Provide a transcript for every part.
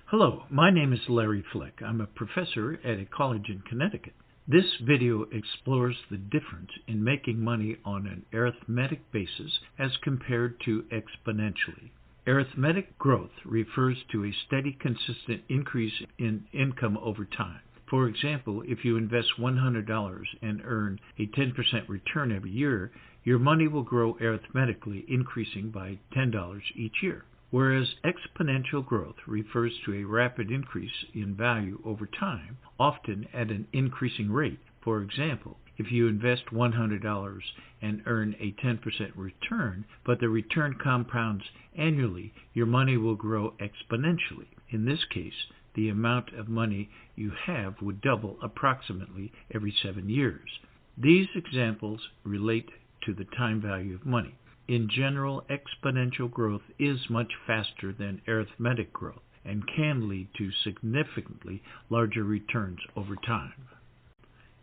Hello, my name is Larry Flick. I'm a professor at a college in Connecticut. This video explores the difference in making money on an arithmetic basis as compared to exponentially. Arithmetic growth refers to a steady, consistent increase in income over time. For example, if you invest $100 and earn a 10% return every year, your money will grow arithmetically, increasing by $10 each year. Whereas exponential growth refers to a rapid increase in value over time, often at an increasing rate. For example, if you invest $100 and earn a 10% return, but the return compounds annually, your money will grow exponentially. In this case, the amount of money you have would double approximately every 7 years. These examples relate to the time value of money. In general, exponential growth is much faster than arithmetic growth and can lead to significantly larger returns over time.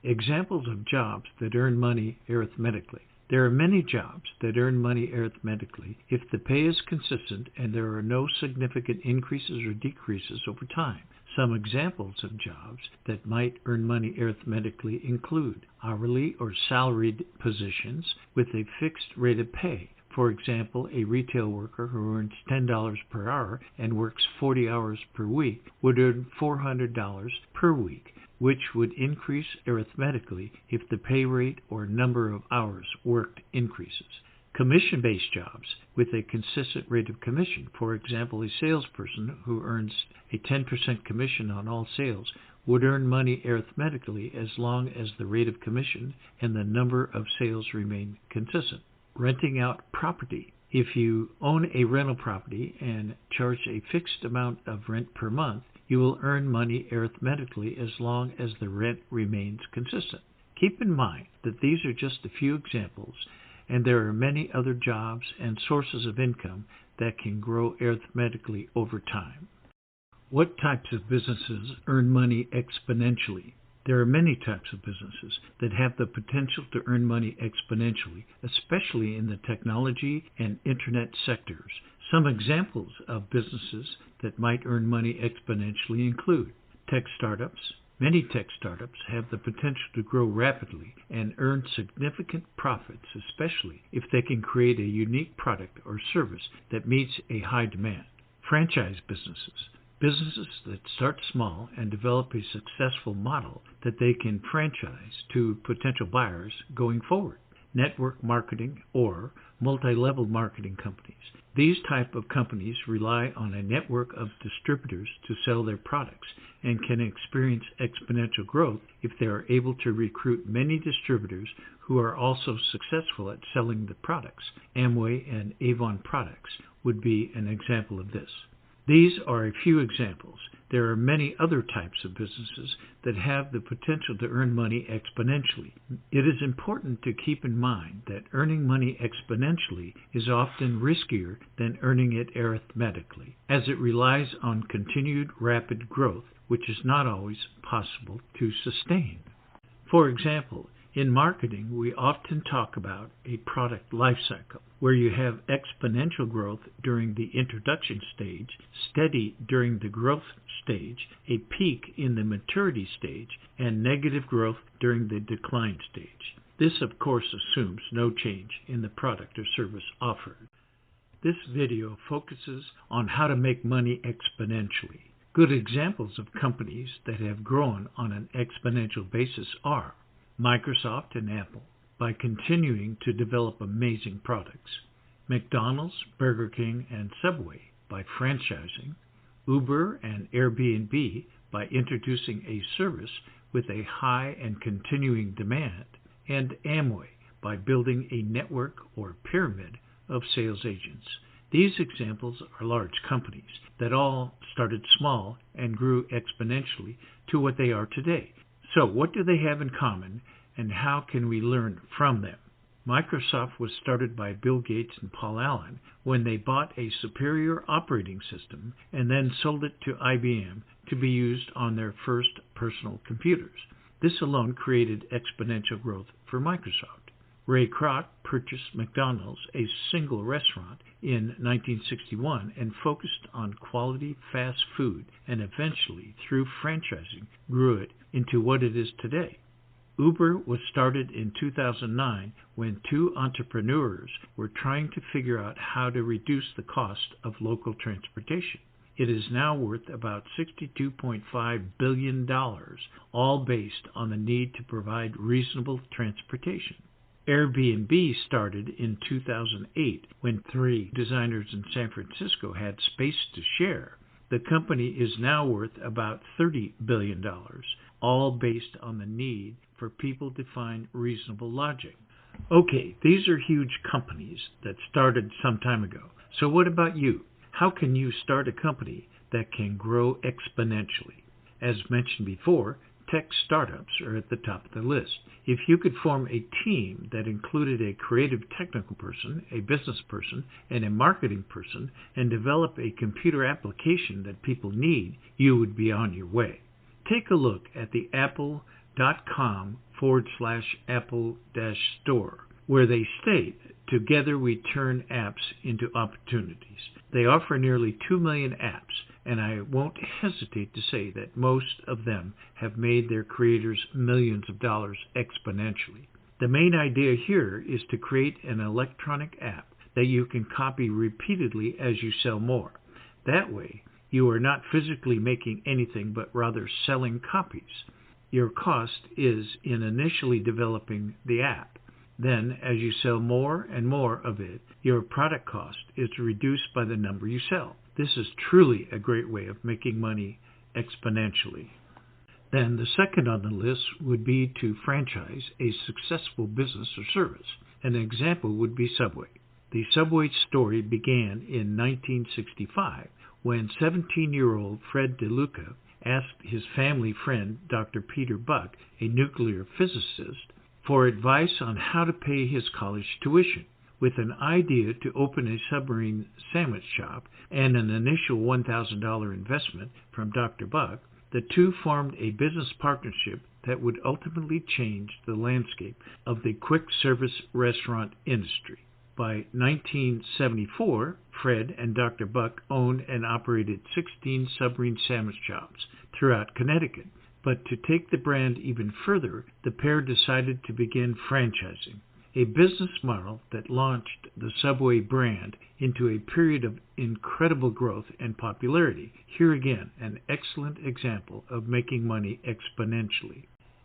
Examples of jobs that earn money arithmetically. There are many jobs that earn money arithmetically if the pay is consistent and there are no significant increases or decreases over time. Some examples of jobs that might earn money arithmetically include hourly or salaried positions with a fixed rate of pay. For example, a retail worker who earns $10 per hour and works 40 hours per week would earn $400 per week, which would increase arithmetically if the pay rate or number of hours worked increases. Commission-based jobs with a consistent rate of commission. For example, a salesperson who earns a 10% commission on all sales would earn money arithmetically as long as the rate of commission and the number of sales remain consistent. Renting out property. If you own a rental property and charge a fixed amount of rent per month, you will earn money arithmetically as long as the rent remains consistent. Keep in mind that these are just a few examples, and there are many other jobs and sources of income that can grow arithmetically over time. What types of businesses earn money exponentially? There are many types of businesses that have the potential to earn money exponentially, especially in the technology and internet sectors. Some examples of businesses that might earn money exponentially include tech startups. Many tech startups have the potential to grow rapidly and earn significant profits, especially if they can create a unique product or service that meets a high demand. Franchise businesses. Businesses that start small and develop a successful model that they can franchise to potential buyers going forward. Network marketing or multi-level marketing companies. These type of companies rely on a network of distributors to sell their products and can experience exponential growth if they are able to recruit many distributors who are also successful at selling the products. Amway and Avon products would be an example of this. These are a few examples. There are many other types of businesses that have the potential to earn money exponentially. It is important to keep in mind that earning money exponentially is often riskier than earning it arithmetically, as it relies on continued rapid growth, which is not always possible to sustain. For example, in marketing, we often talk about a product life cycle, where you have exponential growth during the introduction stage, steady during the growth stage, a peak in the maturity stage, and negative growth during the decline stage. This, of course, assumes no change in the product or service offered. This video focuses on how to make money exponentially. Good examples of companies that have grown on an exponential basis are Microsoft and Apple, by continuing to develop amazing products. McDonald's, Burger King, and Subway, by franchising. Uber and Airbnb, by introducing a service with a high and continuing demand. And Amway, by building a network or pyramid of sales agents. These examples are large companies that all started small and grew exponentially to what they are today. So what do they have in common, and how can we learn from them? Microsoft was started by Bill Gates and Paul Allen when they bought a superior operating system and then sold it to IBM to be used on their first personal computers. This alone created exponential growth for Microsoft. Ray Kroc purchased McDonald's, a single restaurant, in 1961 and focused on quality fast food and eventually, through franchising, grew it into what it is today. Uber was started in 2009 when two entrepreneurs were trying to figure out how to reduce the cost of local transportation. It is now worth about $62.5 billion, all based on the need to provide reasonable transportation. Airbnb started in 2008 when three designers in San Francisco had space to share. The company is now worth about $30 billion, all based on the need for people to find reasonable lodging. Okay, these are huge companies that started some time ago. So what about you? How can you start a company that can grow exponentially? As mentioned before, tech startups are at the top of the list. If you could form a team that included a creative technical person, a business person, and a marketing person, and develop a computer application that people need, you would be on your way. Take a look at the apple.com/apple-store, where they state, "Together we turn apps into opportunities." They offer nearly 2 million apps, and I won't hesitate to say that most of them have made their creators millions of dollars exponentially. The main idea here is to create an electronic app that you can copy repeatedly as you sell more. That way, you are not physically making anything but rather selling copies. Your cost is in initially developing the app. Then, as you sell more and more of it, your product cost is reduced by the number you sell. This is truly a great way of making money exponentially. Then the second on the list would be to franchise a successful business or service. An example would be Subway. The Subway story began in 1965 when 17-year-old Fred DeLuca asked his family friend, Dr. Peter Buck, a nuclear physicist, for advice on how to pay his college tuition. With an idea to open a submarine sandwich shop and an initial $1,000 investment from Dr. Buck, the two formed a business partnership that would ultimately change the landscape of the quick service restaurant industry. By 1974, Fred and Dr. Buck owned and operated 16 submarine sandwich shops throughout Connecticut. But to take the brand even further, the pair decided to begin franchising, a business model that launched the Subway brand into a period of incredible growth and popularity. Here again, an excellent example of making money exponentially.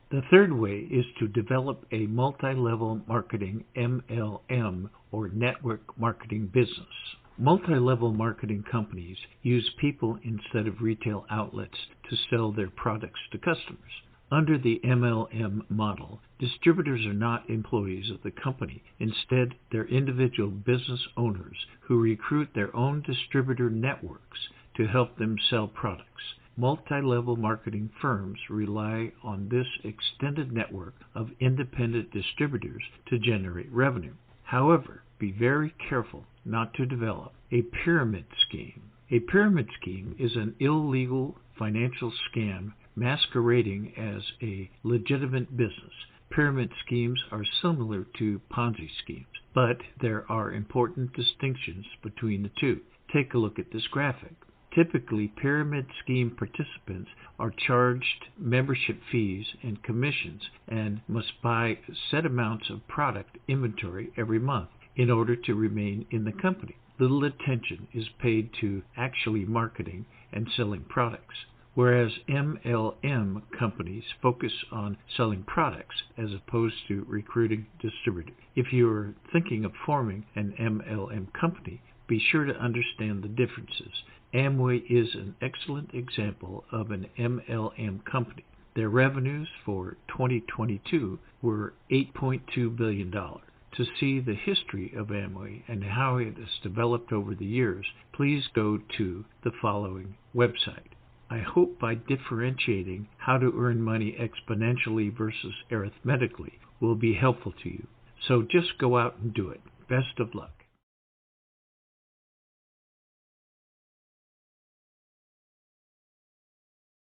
The third way is to develop a multi-level marketing MLM or network marketing business. Multi-level marketing companies use people instead of retail outlets to sell their products to customers. Under the MLM model, distributors are not employees of the company. Instead, they're individual business owners who recruit their own distributor networks to help them sell products. Multi-level marketing firms rely on this extended network of independent distributors to generate revenue. However, be very careful not to develop a pyramid scheme. A pyramid scheme is an illegal financial scam masquerading as a legitimate business. Pyramid schemes are similar to Ponzi schemes, but there are important distinctions between the two. Take a look at this graphic. Typically, pyramid scheme participants are charged membership fees and commissions and must buy set amounts of product inventory every month in order to remain in the company. Little attention is paid to actually marketing and selling products, whereas MLM companies focus on selling products as opposed to recruiting distributors. If you are thinking of forming an MLM company, be sure to understand the differences. Amway is an excellent example of an MLM company. Their revenues for 2022 were $8.2 billion. To see the history of Amway and how it has developed over the years, please go to the following website. I hope by differentiating how to earn money exponentially versus arithmetically will be helpful to you. So just go out and do it. Best of luck.